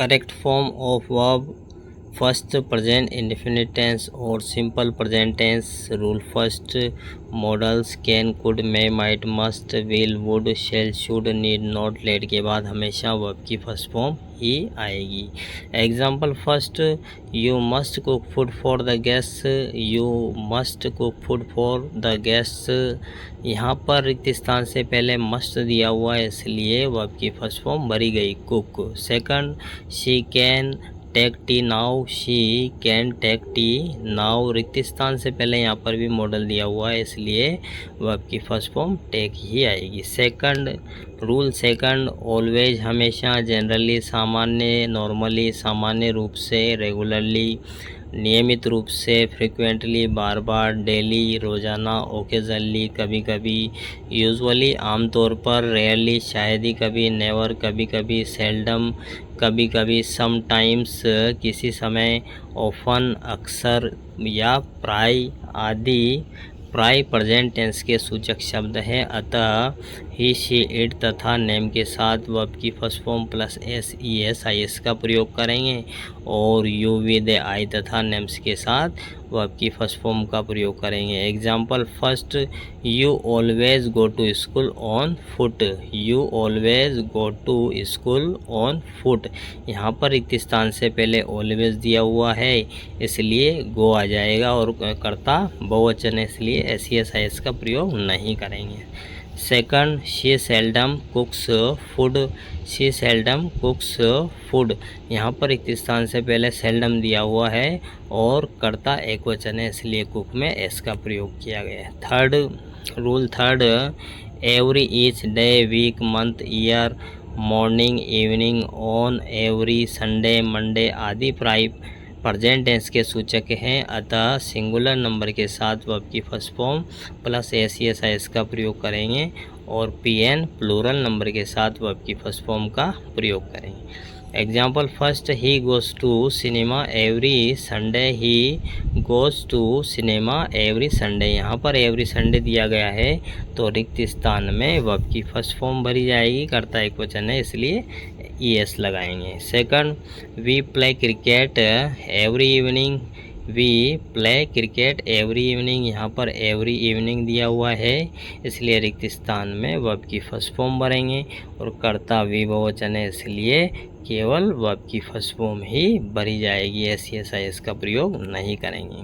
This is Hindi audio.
Correct form of verb first present indefinite tense और simple present tense rule first modals can could may might must will would shall should need not let के बाद हमेशा वर्ब की फर्स्ट फॉर्म ही आएगी। Example first, you must cook food for the guest, you must cook food for the guest. यहाँ पर रिक्त स्थान से पहले मस्ट दिया हुआ है इसलिए वर्ब की फर्स्ट फॉर्म भरी गई कुक। Second, she can take tea now, she can take tea now. रिक्त स्थान से पहले यहाँ पर भी मॉडल दिया हुआ है इसलिए वर्ब की फर्स्ट फॉर्म टेक ही आएगी। सेकंड रूल सेकंड, ऑलवेज हमेशा, जनरली सामान्य, नॉर्मली सामान्य रूप से, रेगुलरली नियमित रूप से, फ्रिक्वेंटली बार बार, डेली रोज़ाना, ओकेजनली कभी कभी, यूजुअली आमतौर पर, रेयरली शायद ही कभी, नेवर कभी कभी, सेल्डम कभी कभी, समटाइम्स किसी समय, ऑफन अक्सर या प्राय आदि। प्राय प्रेजेंट टेंस के सूचक शब्द हैं, अतः ही शी इट तथा नेम के साथ वर्ब की first form plus S E S I S का प्रयोग करेंगे और यू वी दे आई तथा नेम्स के साथ वर्ब की फर्स्ट फॉर्म का प्रयोग करेंगे। Example first, you always go to school on foot, you always go to school on foot. यहाँ पर रिक्त स्थान से पहले ऑलवेज दिया हुआ है इसलिए गो आ जाएगा और कर्ता बहुवचन है इसलिए S E S I S का प्रयोग नहीं करेंगे। Second, she seldom कुक्स food, she seldom कुक्स food. यहाँ पर एक स्थान से पहले सेल्डम दिया हुआ है और कर्ता एक वचन है इसलिए कुक में एस का प्रयोग किया गया है। Third rule third, every each day week month year morning evening on every Sunday Monday आदि प्राय प्रेजेंट टेंस के सूचक हैं, अतः सिंगुलर नंबर के साथ वर्ब की first form plus S E S I S का प्रयोग करेंगे और पी एन प्लूरल नंबर के साथ वर्ब की फर्स्ट फॉर्म का प्रयोग करेंगे। Example first, he goes to cinema every Sunday, he goes to cinema every Sunday. यहाँ पर एवरी संडे दिया गया है तो रिक्त स्थान में वर्ब की फर्स्ट फॉर्म भरी जाएगी, कर्ता एक वचन है इसलिए ई एस लगाएंगे। Second, we play cricket every evening, we play cricket every evening. यहाँ पर एवरी इवनिंग दिया हुआ है इसलिए रिक्त स्थान में वर्ब की फर्स्ट फॉर्म भरेंगे और कर्ता वी बहुवचन है इसलिए केवल वर्ब की फर्स्ट फॉर्म ही भरी जाएगी, S E S I S का प्रयोग नहीं करेंगे।